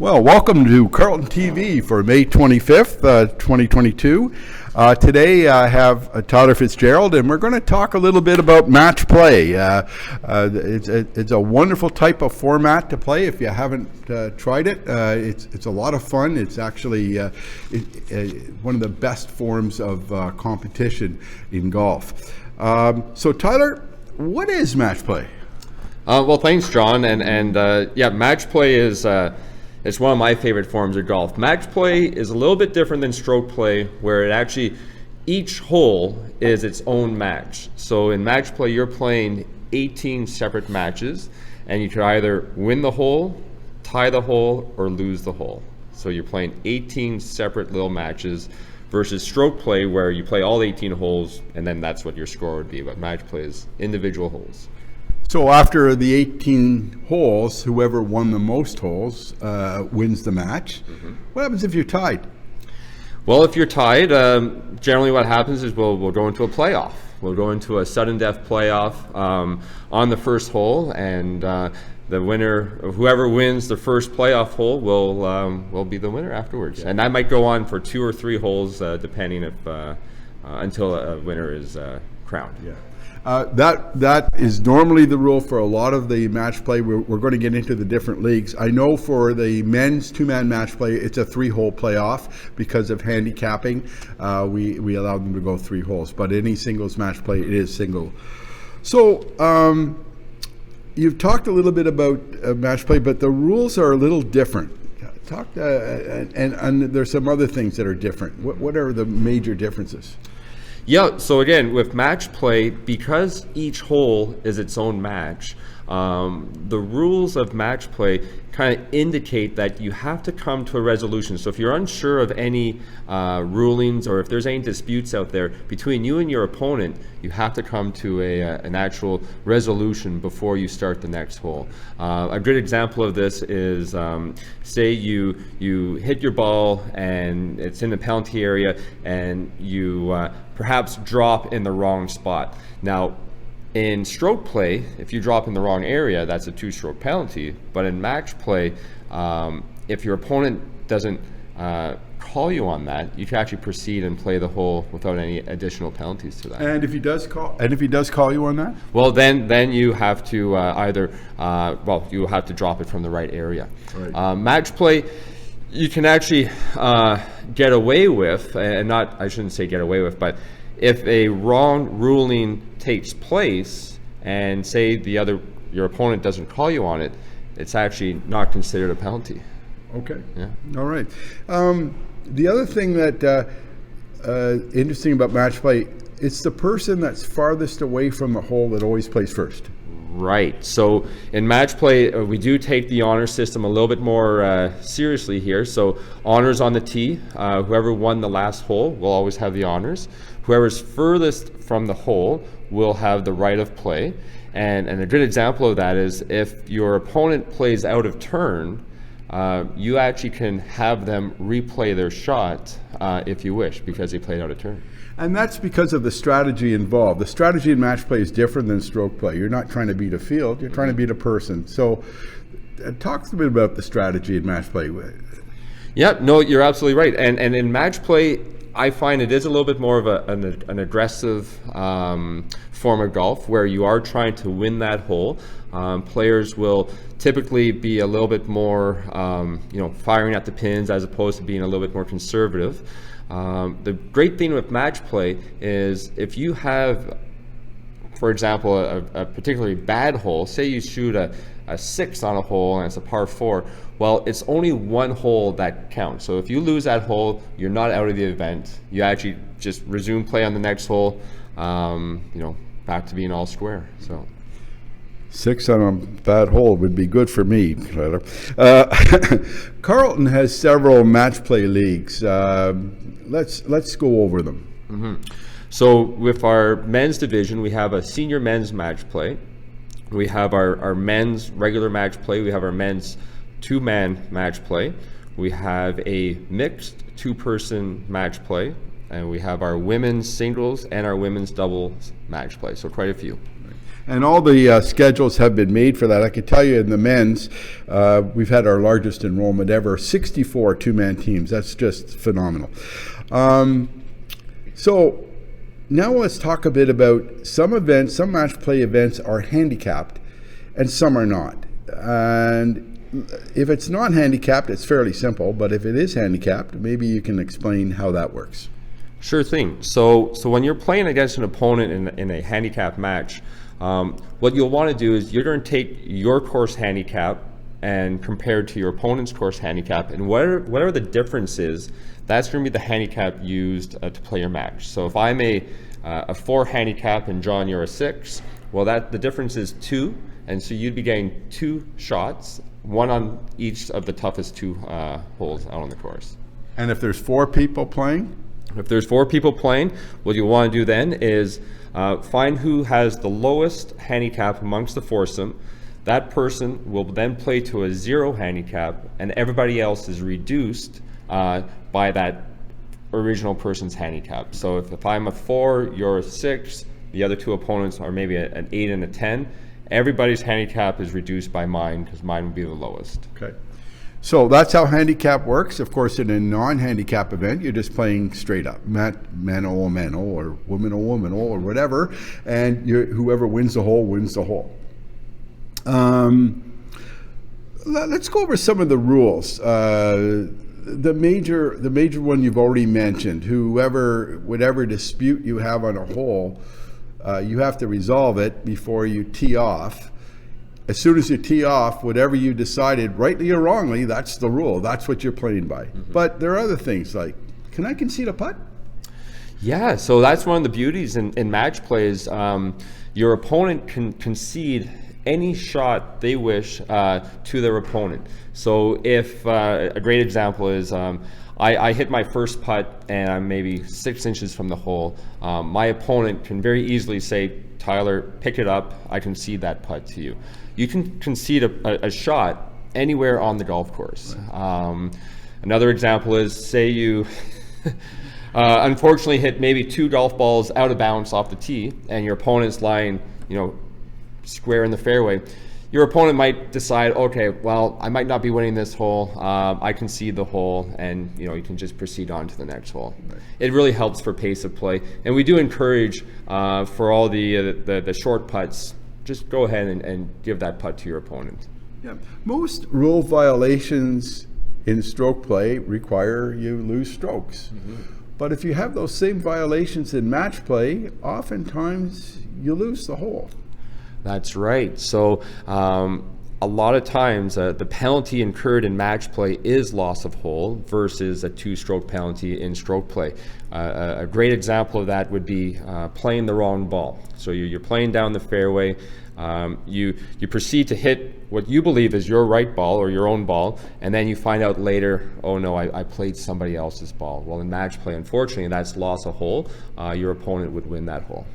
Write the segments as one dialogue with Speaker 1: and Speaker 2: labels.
Speaker 1: Well, welcome to Carleton TV for May 25th, 2022. Today I have Tyler Fitzgerald, and we're going to talk a little bit about match play. It's a wonderful type of format to play. If you haven't tried it, it's a lot of fun. It's actually one of the best forms of competition in golf. So Tyler, what is match play?
Speaker 2: Well, thanks, John. And yeah, match play is it's one of my favorite forms of golf. Match play is a little bit different than stroke play, where it actually, each hole is its own match. So in match play, you're playing 18 separate matches, and you can either win the hole, tie the hole, or lose the hole. So you're playing 18 separate little matches versus stroke play, where you play all 18 holes, and then that's what your score would be. But match play is individual holes.
Speaker 1: So after the 18 holes, whoever won the most holes wins the match. Mm-hmm. What happens if you're tied?
Speaker 2: Well, if you're tied, generally what happens is we'll go into a playoff. We'll go into a sudden death playoff on the first hole, and the winner, whoever wins the first playoff hole, will be the winner afterwards. Yeah. And that might go on for 2 or 3 holes, depending if until a winner is crowned.
Speaker 1: Yeah. That is normally the rule for a lot of the match play. We're going to get into the different leagues. I know for the men's 2-man match play, it's a 3-hole playoff because of handicapping. We allow them to go 3 holes, but any singles match play, it is single. So you've talked a little bit about match play, but the rules are a little different. And there's some other things that are different. What are the major differences?
Speaker 2: Yeah, so again, with match play, because each hole is its own match, the rules of match play kind of indicate that you have to come to a resolution. So if you're unsure of any rulings, or if there's any disputes out there between you and your opponent, you have to come to an actual resolution before you start the next hole. A good example of this is, say you hit your ball and it's in the penalty area, and you perhaps drop in the wrong spot. Now, in stroke play, if you drop in the wrong area, that's a 2-stroke penalty. But in match play, if your opponent doesn't call you on that, you can actually proceed and play the hole without any additional penalties to that.
Speaker 1: And if he does call you on that?
Speaker 2: Well, then you have to you have to drop it from the right area. Right. Match play, you can actually get away with, and I shouldn't say get away with, but if a wrong ruling takes place, and say your opponent doesn't call you on it, it's actually not considered a penalty.
Speaker 1: Okay.
Speaker 2: Yeah.
Speaker 1: All right. The other thing that interesting about match play, it's the person that's farthest away from the hole that always plays first.
Speaker 2: Right. So in match play, we do take the honor system a little bit more seriously here. So honors on the tee. Whoever won the last hole will always have the honors. Whoever's furthest from the hole will have the right of play. And a good example of that is if your opponent plays out of turn, you actually can have them replay their shot if you wish, because they played out of turn.
Speaker 1: And that's because of the strategy involved. The strategy in match play is different than stroke play. You're not trying to beat a field, you're trying to beat a person. So talk a bit about the strategy in match play.
Speaker 2: Yeah, no, you're absolutely right. And in match play, I find it is a little bit more of an aggressive form of golf, where you are trying to win that hole. Players will typically be a little bit more firing at the pins, as opposed to being a little bit more conservative. The great thing with match play is if you have, for example, a particularly bad hole, say you shoot a 6 on a hole and it's a par 4, well, it's only one hole that counts. So if you lose that hole, you're not out of the event. You actually just resume play on the next hole, back to being all square. So
Speaker 1: 6 on a bad hole would be good for me, Tyler. Carleton has several match play leagues. Let's go over them.
Speaker 2: Mm-hmm. So with our men's division, we have a senior men's match play. We have our men's regular match play. We have our men's 2-man match play. We have a mixed 2-person match play. And we have our women's singles and our women's doubles match play. So quite a few.
Speaker 1: And all the schedules have been made for that. I can tell you in the men's, we've had our largest enrollment ever, 64 two-man teams. That's just phenomenal. So now let's talk a bit about some events. Some match play events are handicapped and some are not. And if it's not handicapped, it's fairly simple. But if it is handicapped, maybe you can explain how that works.
Speaker 2: Sure thing. So when you're playing against an opponent in a handicap match, what you'll want to do is you're going to take your course handicap and compare it to your opponent's course handicap, and whatever the difference is, that's going to be the handicap used to play your match. So if I'm a 4 handicap and John, you're a 6, well, the difference is 2, and so you'd be getting 2 shots, 1 on each of the toughest 2 holes out on the course.
Speaker 1: And if there's 4 people playing?
Speaker 2: If there's 4 people playing, what you want to do then is find who has the lowest handicap amongst the foursome. That person will then play to a 0 handicap, and everybody else is reduced by that original person's handicap. So if I'm a 4, you're a 6, the other 2 opponents are maybe an 8 and a 10, everybody's handicap is reduced by mine because mine would be the lowest.
Speaker 1: Okay. So that's how handicap works. Of course, in a non-handicap event, you're just playing straight up, mano or mano, or woman or whatever, and whoever wins the hole wins the hole. Let's go over some of the rules. The major one you've already mentioned. Whatever dispute you have on a hole, you have to resolve it before you tee off. As soon as you tee off, whatever you decided, rightly or wrongly, that's the rule. That's what you're playing by. Mm-hmm. But there are other things like, can I concede a putt?
Speaker 2: Yeah, so that's one of the beauties in match plays. Your opponent can concede any shot they wish to their opponent. So if a great example is I hit my first putt and I'm maybe 6 inches from the hole, my opponent can very easily say, Tyler, pick it up, I concede that putt to you. You can concede a shot anywhere on the golf course. Right. Another example is, say you unfortunately hit maybe 2 golf balls out of bounds off the tee, and your opponent's lying, square in the fairway. Your opponent might decide, okay, well, I might not be winning this hole. I concede the hole, and you can just proceed on to the next hole. Right. It really helps for pace of play, and we do encourage for all the short putts, just go ahead and give that putt to your opponent.
Speaker 1: Yeah, most rule violations in stroke play require you lose strokes. Mm-hmm. But if you have those same violations in match play, oftentimes you lose the hole.
Speaker 2: That's right. So a lot of times the penalty incurred in match play is loss of hole versus a 2-stroke penalty in stroke play. A great example of that would be playing the wrong ball. So you're playing down the fairway. You proceed to hit what you believe is your right ball or your own ball, and then you find out later, oh no, I played somebody else's ball. Well, in match play, unfortunately, that's loss of hole. Your opponent would win that hole.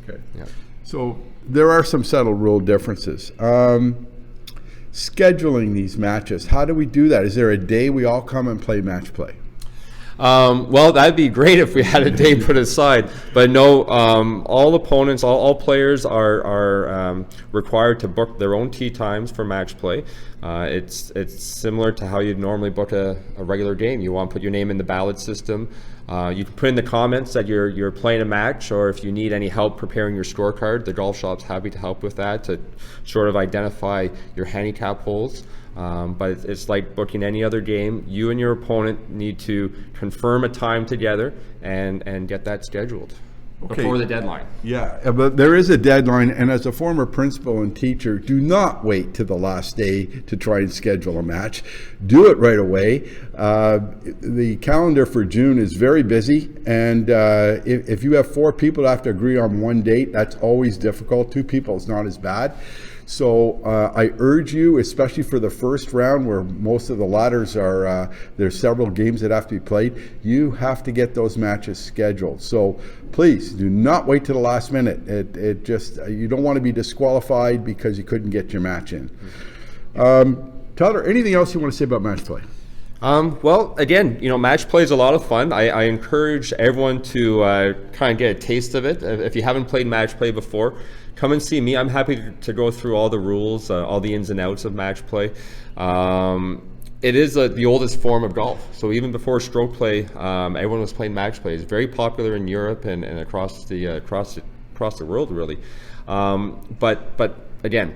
Speaker 1: Okay.
Speaker 2: Yeah. So
Speaker 1: there are some subtle rule differences. Scheduling these matches, how do we do that? Is there a day we all come and play match play?
Speaker 2: Well, that'd be great if we had a day put aside, but no, all opponents, all players are required to book their own tee times for match play. It's similar to how you'd normally book a regular game. You want to put your name in the ballot system. You can put in the comments that you're playing a match, or if you need any help preparing your scorecard, the golf shop's happy to help with that, to sort of identify your handicap holes. But it's like booking any other game. You and your opponent need to confirm a time together and get that scheduled before the deadline.
Speaker 1: Yeah, but there is a deadline, and as a former principal and teacher, do not wait to the last day to try and schedule a match. Do it right away. The calendar for June is very busy, and if you have 4 people that have to agree on one date, that's always difficult. 2 people is not as bad. So I urge you, especially for the first round where most of the ladders are, there's several games that have to be played, you have to get those matches scheduled. So please do not wait to the last minute. It just, you don't want to be disqualified because you couldn't get your match in. Tyler, anything else you want to say about match play?
Speaker 2: Well, again, match play is a lot of fun. I encourage everyone to kind of get a taste of it. If you haven't played match play before, come and see me. I'm happy to go through all the rules, all the ins and outs of match play. It is the oldest form of golf. So even before stroke play, everyone was playing match play. It's very popular in Europe and across the world, really. But again,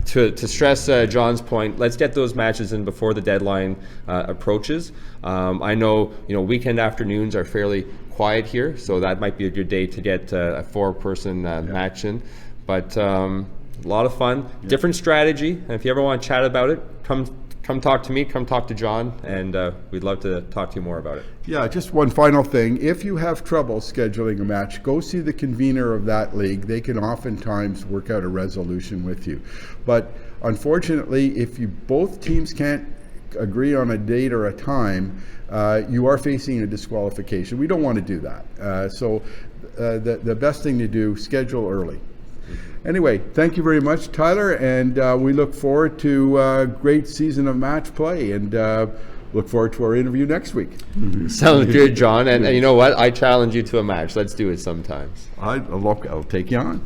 Speaker 2: to stress John's point, let's get those matches in before the deadline approaches. I know weekend afternoons are fairly quiet here, so that might be a good day to get a 4-person match in. But a lot of fun, different strategy. And if you ever want to chat about it, come talk to me, come talk to John, and we'd love to talk to you more about it.
Speaker 1: Yeah, just one final thing. If you have trouble scheduling a match, go see the convener of that league. They can oftentimes work out a resolution with you. But unfortunately, if both teams can't agree on a date or a time, you are facing a disqualification. We don't want to do that. So the best thing to do, schedule early. Anyway, thank you very much, Tyler, and we look forward to a great season of match play, and look forward to our interview next week.
Speaker 2: Sounds good, John. And you know what? I challenge you to a match. Let's do it sometimes.
Speaker 1: I'll take you on.